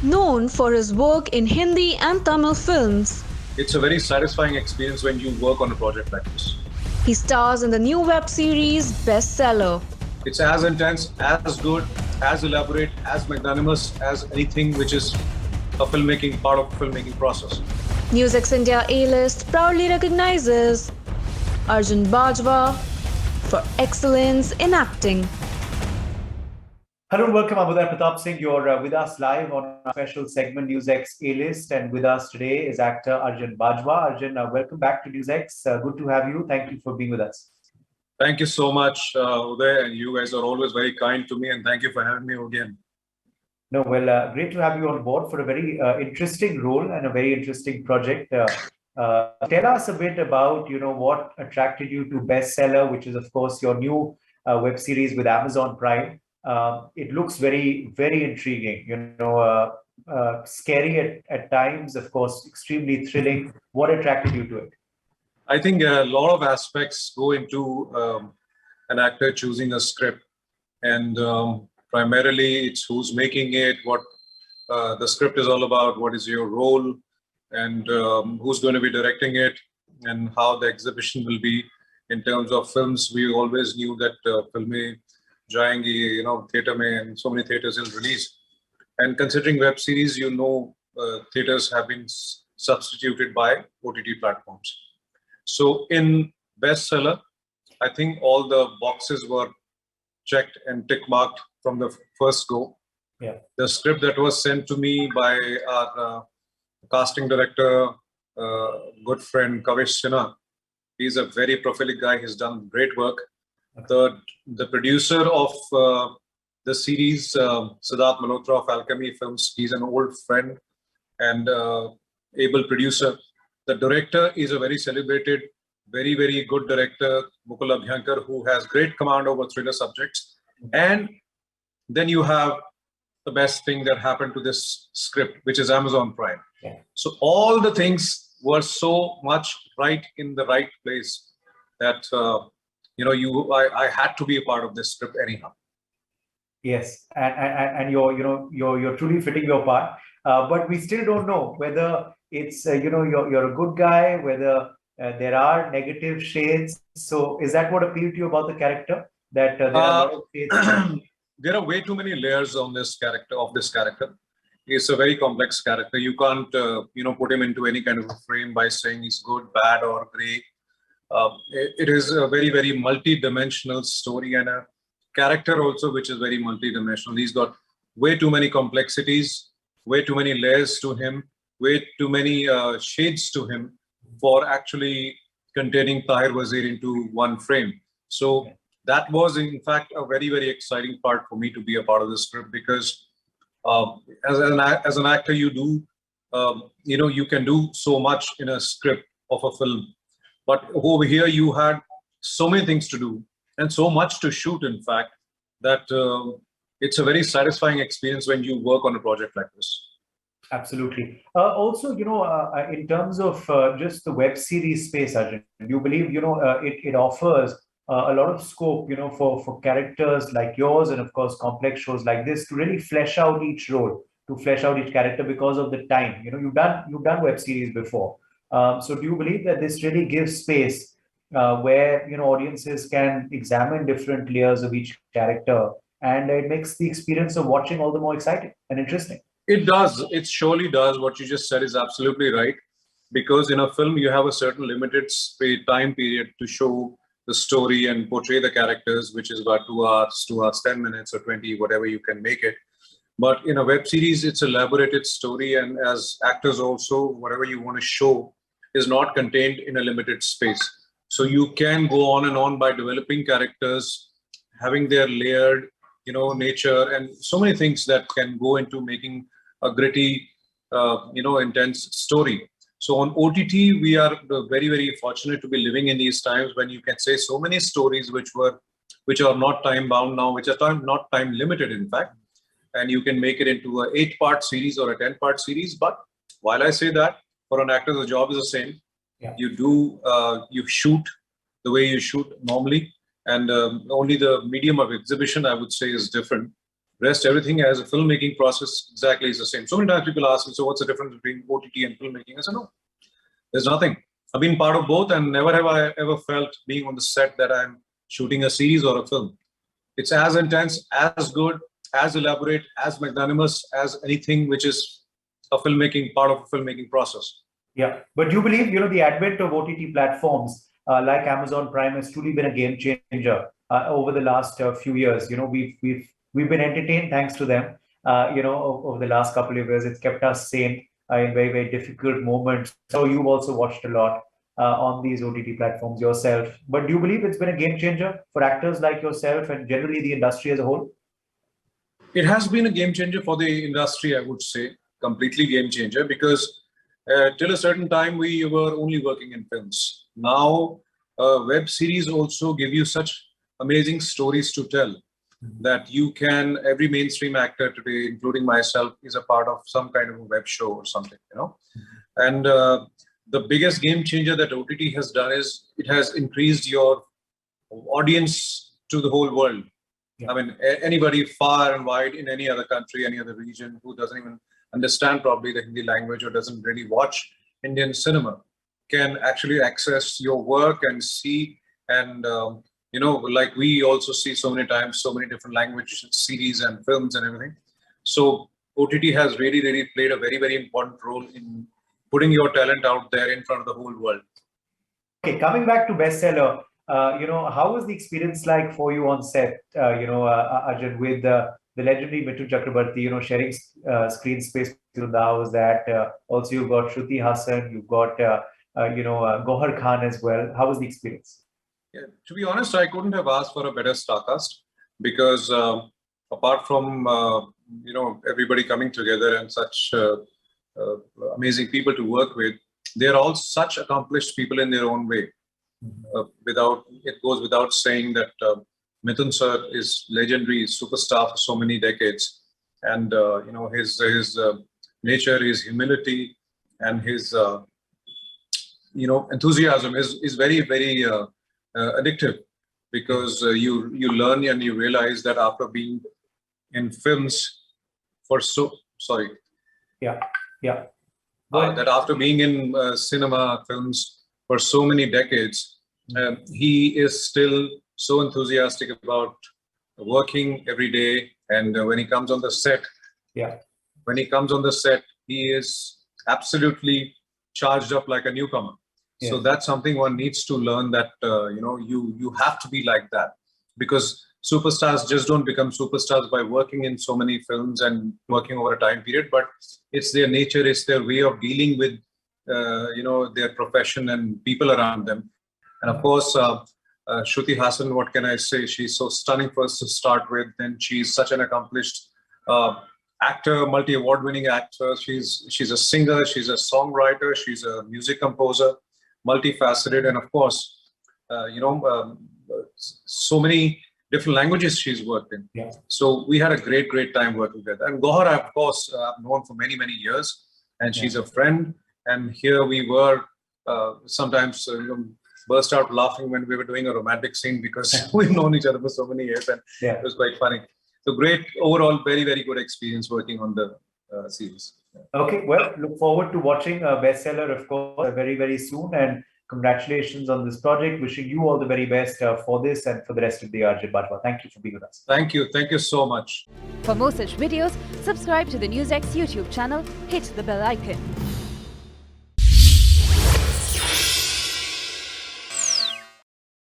known for his work in Hindi and Tamil films. It's a very satisfying experience when you work on a project like this. He stars in the new web series Bestseller. It's as intense, as good, as elaborate, as magnanimous as anything which is a filmmaking part of the filmmaking process. NewsX India A-list proudly recognizes Arjan Bajwa for excellence in acting. Hello and welcome. I'm Uday Pratap Singh. You're with us live on our special segment NewsX A-list, and with us today is actor Arjan Bajwa. Arjan, welcome back to NewsX. Good to have you. Thank you for being with us. Thank you so much, Uday, and you guys are always very kind to me, and thank you for having me again. No, well, great to have you on board for a very interesting role and a very interesting project. Tell us a bit about, what attracted you to Bestseller, which is, of course, your new web series with Amazon Prime. It looks very, very intriguing, scary at times, of course, extremely thrilling. What attracted you to it? I think a lot of aspects go into an actor choosing a script, and primarily it's who's making it, what the script is all about, what is your role, and who's going to be directing it, and how the exhibition will be. In terms of films, we always knew that film mein jayenge, theater mein, and so many theaters will release. And considering web series, theaters have been substituted by OTT platforms. So in Bestseller, I think all the boxes were checked and tick marked from the first go. Yeah. The script that was sent to me by our casting director, good friend Kavish Sinha, he's a very prolific guy. He's done great work. The producer of the series, Siddharth Malhotra of Alchemy Films, he's an old friend and able producer. The director is a very celebrated, very, very good director, Mukul Abhyankar, who has great command over thriller subjects. And then you have the best thing that happened to this script, which is Amazon Prime. Yeah. So all the things were so much right in the right place that I had to be a part of this script anyhow. Yes, and you're truly fitting your part. But we still don't know whether it's you're a good guy, whether there are negative shades. So is that what appealed to you about the character? That there are a lot of shades. There are way too many layers on this character. It's a very complex character. You can't put him into any kind of a frame by saying he's good, bad, or gray. It is a very, very multi-dimensional story, and a character also which is very multi-dimensional. He's got way too many complexities, way too many layers to him, way too many shades to him for actually containing Tahir Wazir into one frame. So that was, in fact, a very, very exciting part for me to be a part of the script, because as an actor, you can do so much in a script of a film. But over here, you had so many things to do and so much to shoot, in fact, that it's a very satisfying experience when you work on a project like this. Absolutely. Also, in terms of just the web series space, Arjun, do you believe, it offers a lot of scope, for characters like yours and, of course, complex shows like this to really flesh out each role, to flesh out each character because of the time. You've done web series before. So do you believe that this really gives space where, audiences can examine different layers of each character, and it makes the experience of watching all the more exciting and interesting? It does. It surely does. What you just said is absolutely right. Because in a film, you have a certain limited time period to show the story and portray the characters, which is about 2 hours, 2 hours, 10 minutes, or 20, whatever you can make it. But in a web series, it's a elaborated story. And as actors also, whatever you want to show is not contained in a limited space. So you can go on and on by developing characters, having their layered, nature, and so many things that can go into making a gritty, intense story. So on OTT, we are very, very fortunate to be living in these times when you can say so many stories which are not time bound now, which are not time limited, in fact, and you can make it into an 8-part series or a 10-part series. But while I say that, for an actor, the job is the same. Yeah. You shoot the way you shoot normally, and only the medium of exhibition, I would say, is different, Rest everything as a filmmaking process exactly is the same. So many times people ask me, so what's the difference between OTT and filmmaking? I said, no, there's nothing. I've been part of both, and never have I ever felt being on the set that I'm shooting a series or a film. It's as intense, as good, as elaborate, as magnanimous as anything which is a filmmaking, part of a filmmaking process. Yeah, but do you believe, the advent of OTT platforms like Amazon Prime has truly been a game changer over the last few years? We've been entertained thanks to them. Over the last couple of years, it's kept us sane in very, very difficult moments. So you've also watched a lot on these OTT platforms yourself. But do you believe it's been a game changer for actors like yourself and generally the industry as a whole? It has been a game changer for the industry, I would say, completely game changer, because till a certain time we were only working in films. Now, web series also give you such amazing stories to tell that you can, every mainstream actor today, including myself, is a part of some kind of a web show or something, And the biggest game changer that OTT has done is it has increased your audience to the whole world. Yeah. I mean, anybody far and wide in any other country, any other region who doesn't even understand probably the Hindi language or doesn't really watch Indian cinema can actually access your work and see. And, like we also see so many times, so many different language series and films and everything. So OTT has really, really played a very, very important role in putting your talent out there in front of the whole world. Okay, coming back to bestseller, how was the experience like for you on set, Arjan, with the legendary Mithun Chakrabarti, sharing screen space in the house? That also you've got Shruti Hassan, you've got, Gohar Khan as well. How was the experience? Yeah, to be honest, I couldn't have asked for a better star cast, because apart from, everybody coming together and such amazing people to work with, they're all such accomplished people in their own way. It goes without saying that Mithun sir is legendary, superstar for so many decades, and his nature, his humility, and his enthusiasm is very, very addictive, because you learn and you realize that after being in films for that after being in cinema films for so many decades, he is still so enthusiastic about working every day. And when he comes on the set, he is absolutely charged up like a newcomer. Yeah. So that's something one needs to learn, that you have to be like that, because superstars just don't become superstars by working in so many films and working over a time period, but it's their nature, it's their way of dealing with their profession and people around them. And of course, Shruti Hassan, what can I say? She's so stunning first to start with. Then she's such an accomplished actor, multi-award-winning actor. She's a singer, she's a songwriter, she's a music composer, multifaceted, and of course, so many different languages she's worked in. Yeah. So we had a great time working with her. And Gohar, of course, I've known for many, many years, and she's a friend. And here we were sometimes burst out laughing when we were doing a romantic scene, because we've known each other for so many years, and it was quite funny. So great, overall, very, very good experience working on the series. Yeah. Okay, well, look forward to watching Bestseller, of course, very, very soon. And congratulations on this project. Wishing you all the very best for this and for the rest of the Arjan Bajwa. Thank you for being with us. Thank you. Thank you so much. For more such videos, subscribe to the NewsX YouTube channel, hit the bell icon.